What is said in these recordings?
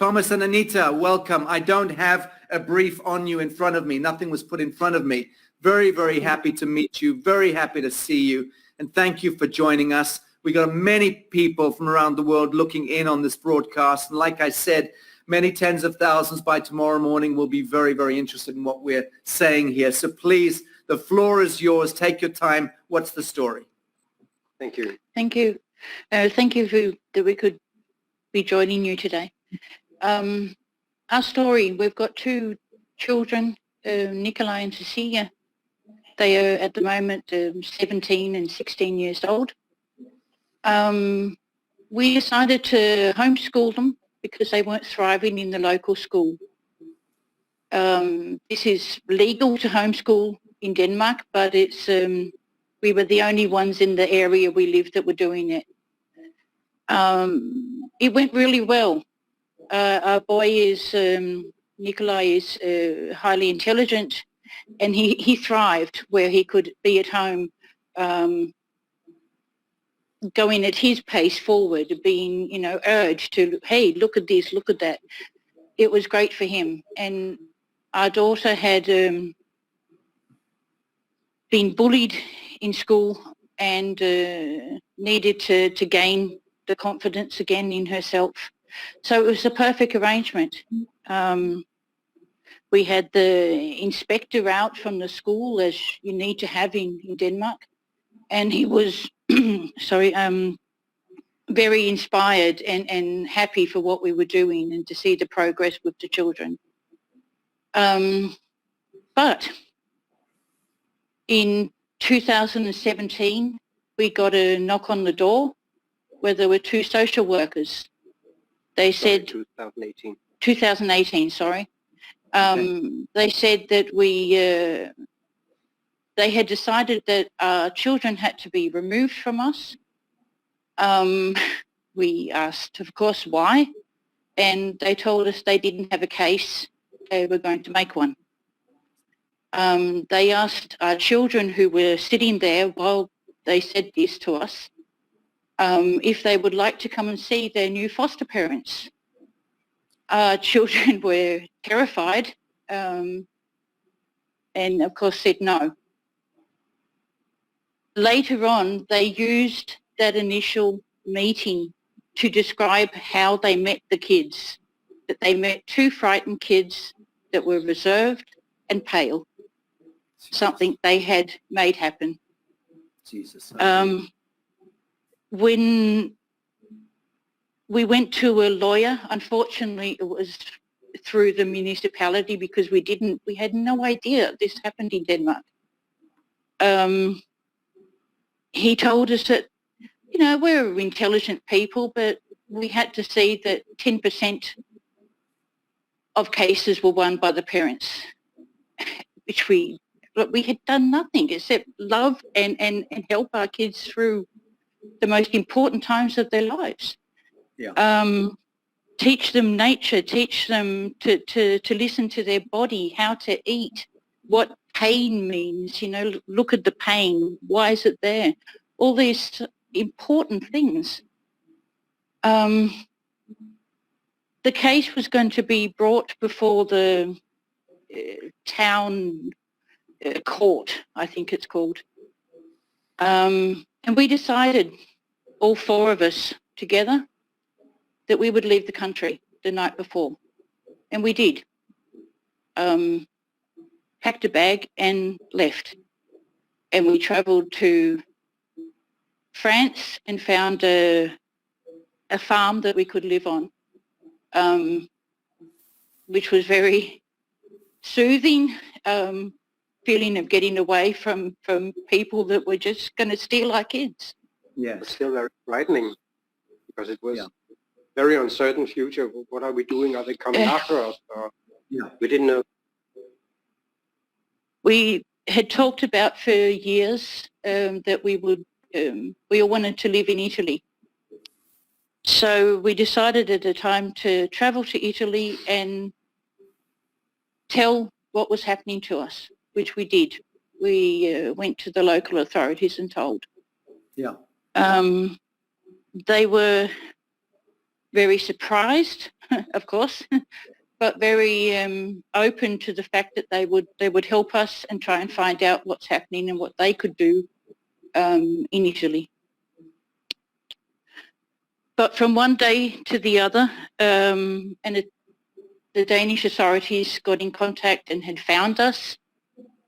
Thomas and Anita, welcome. I don't have a brief on you in front of me. Nothing was put in front of me. Very, very happy to meet you. Very happy to see you. And thank you for joining us. We got many people from around the world looking in on this broadcast. And like I said, many tens of thousands by tomorrow morning will be very, very interested in what we're saying here. So please, the floor is yours. Take your time. What's the story? Thank you. Thank you. Thank you that we could be joining you today. Our story, we've got two children, Nikolai and Cecilia. They are at the moment 17 and 16 years old. We decided to homeschool them because they weren't thriving in the local school. This is legal to homeschool in Denmark, but it's we were the only ones in the area we lived that were doing it. It went really well. Our boy is, Nikolai is highly intelligent, and he thrived where he could be at home, going at his pace forward, being, you know, urged to, hey, look at this, look at that. It was great for him. And our daughter had been bullied in school and needed to gain the confidence again in herself. So it was a perfect arrangement. We had the inspector out from the school, as you need to have in Denmark, and he was very inspired and happy for what we were doing and to see the progress with the children. But in 2017, we got a knock on the door where there were two social workers. They said 2018. 2018, sorry. They said that they had decided that our children had to be removed from us. We asked, of course, why, and they told us they didn't have a case. They were going to make one. They asked our children who were sitting there while they said this to us, if they would like to come and see their new foster parents. Our children were terrified and, of course, said no. Later on, they used that initial meeting to describe how they met the kids, that they met two frightened kids that were reserved and pale, something they had made happen. Jesus. When we went to a lawyer, unfortunately it was through the municipality because we had no idea this happened in Denmark. He told us that, you know, we're intelligent people, but we had to see that 10% of cases were won by the parents, which we had done nothing except love and help our kids through the most important times of their lives. Yeah. Teach them nature, teach them to listen to their body, how to eat, what pain means, you know, look at the pain, why is it there? All these important things. The case was going to be brought before the town court, I think it's called. And we decided, all four of us together, that we would leave the country the night before. And we did. Packed a bag and left. And we travelled to France and found a farm that we could live on, which was very soothing, feeling of getting away from people that were just going to steal our kids. Yeah, it's still very frightening because it was very uncertain future. What are we doing? Are they coming after us? Or we didn't know. We had talked about for years that we would, we all wanted to live in Italy. So we decided at the time to travel to Italy and tell what was happening to us, which we did. We went to the local authorities and told. Yeah. They were very surprised, of course, but very open to the fact that they would help us and try and find out what's happening and what they could do initially. But from one day to the other, the Danish authorities got in contact and had found us,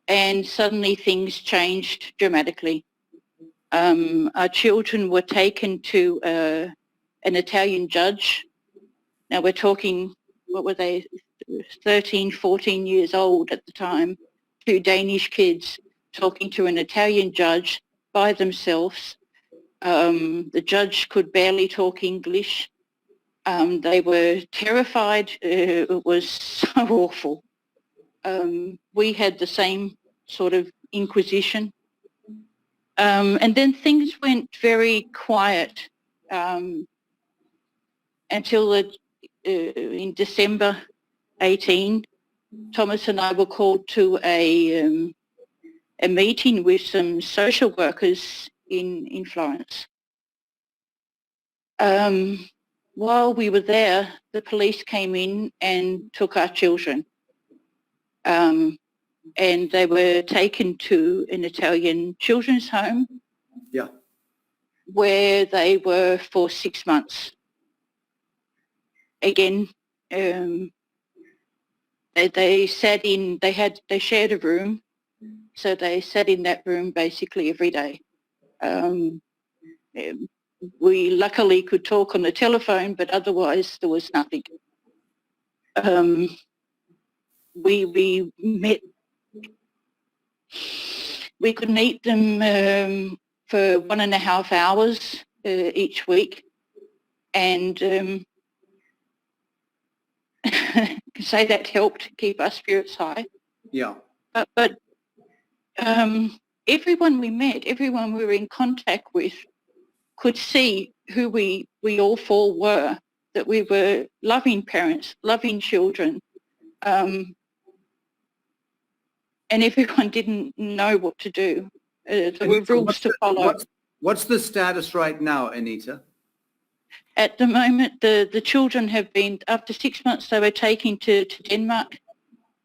and suddenly things changed dramatically. Our children were taken to an Italian judge. Now we're talking, what were they, 13, 14 years old at the time, two Danish kids talking to an Italian judge by themselves. The judge could barely talk English. They were terrified. It was so awful. We had the same sort of inquisition. And then things went very quiet until in December 18, Thomas and I were called to a meeting with some social workers in Florence. While we were there, the police came in and took our children. And they were taken to an Italian children's home. Yeah. Where they were for 6 months. Again, they sat in, they shared a room, so they sat in that room basically every day. We luckily could talk on the telephone, but otherwise there was nothing. We met, we could meet them for 1.5 hours each week, and I can say that helped keep our spirits high. Yeah. But everyone we met, everyone we were in contact with, could see who we all four were, that we were loving parents, loving children, and everyone didn't know what to do. There were rules to follow. What's the status right now, Anita? At the moment, the children have been, after 6 months, they were taken to Denmark.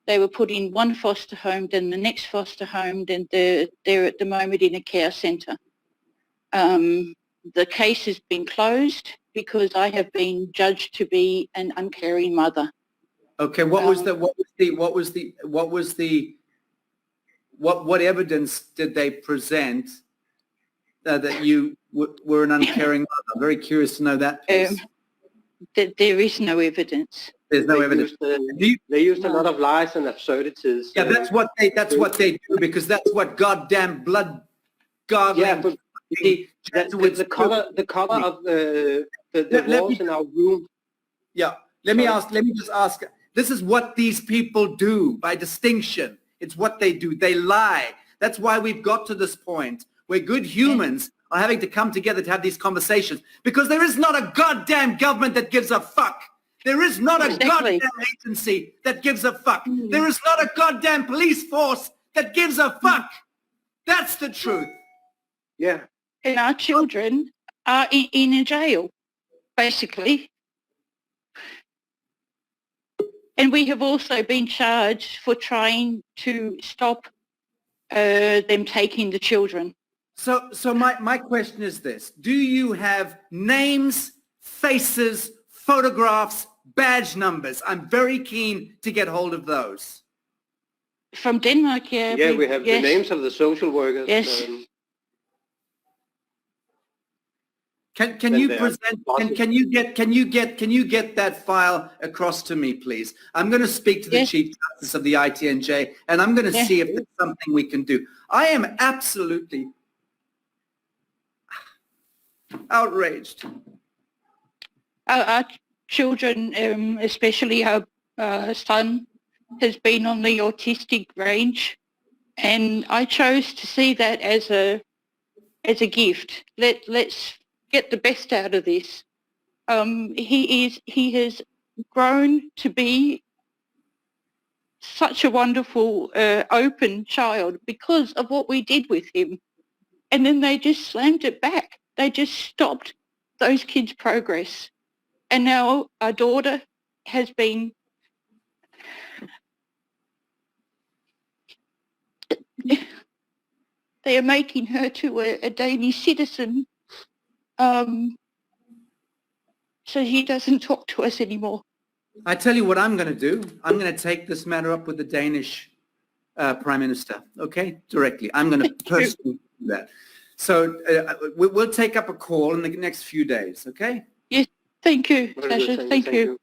They were put in one foster home, then the next foster home, then they're at the moment in a care centre. The case has been closed because I have been judged to be an uncaring mother. Okay, what evidence did they present that you were an uncaring mother? I'm very curious to know that piece. There is no evidence. There's no evidence. They used a lot of lies and absurdities. Yeah, that's what they do, because that's what goddamn blood gargling. Yeah, but the color of the walls in our room. Yeah, let me just ask. This is what these people do by distinction. It's what they do. They lie. That's why we've got to this point where good humans are having to come together to have these conversations, because there is not a goddamn government that gives a fuck. There is not a goddamn agency that gives a fuck. There is not a goddamn police force that gives a fuck. That's the truth. Yeah. And our children are in a jail, basically. And we have also been charged for trying to stop them taking the children. So my question is this. Do you have names, faces, photographs, badge numbers? I'm very keen to get hold of those. From Denmark, yeah. Yeah, we have the names of the social workers. Yes. Can you present? Can you get that file across to me, please? I'm going to speak to the Chief Justice of the ITNJ, and I'm going to see if there's something we can do. I am absolutely outraged. Our children, especially our son, has been on the autistic range, and I chose to see that as a gift. Let's get the best out of this. He has grown to be such a wonderful, open child because of what we did with him. And then they just slammed it back. They just stopped those kids' progress. And now our daughter has been they are making her to a Danish citizen, so she doesn't talk to us anymore. I tell you what I'm going to do. I'm going to take this matter up with the Danish Prime Minister, okay, directly. I'm going to personally do that. So we'll take up a call in the next few days, okay? Yes, thank you, Very good, Sacha. Thank you.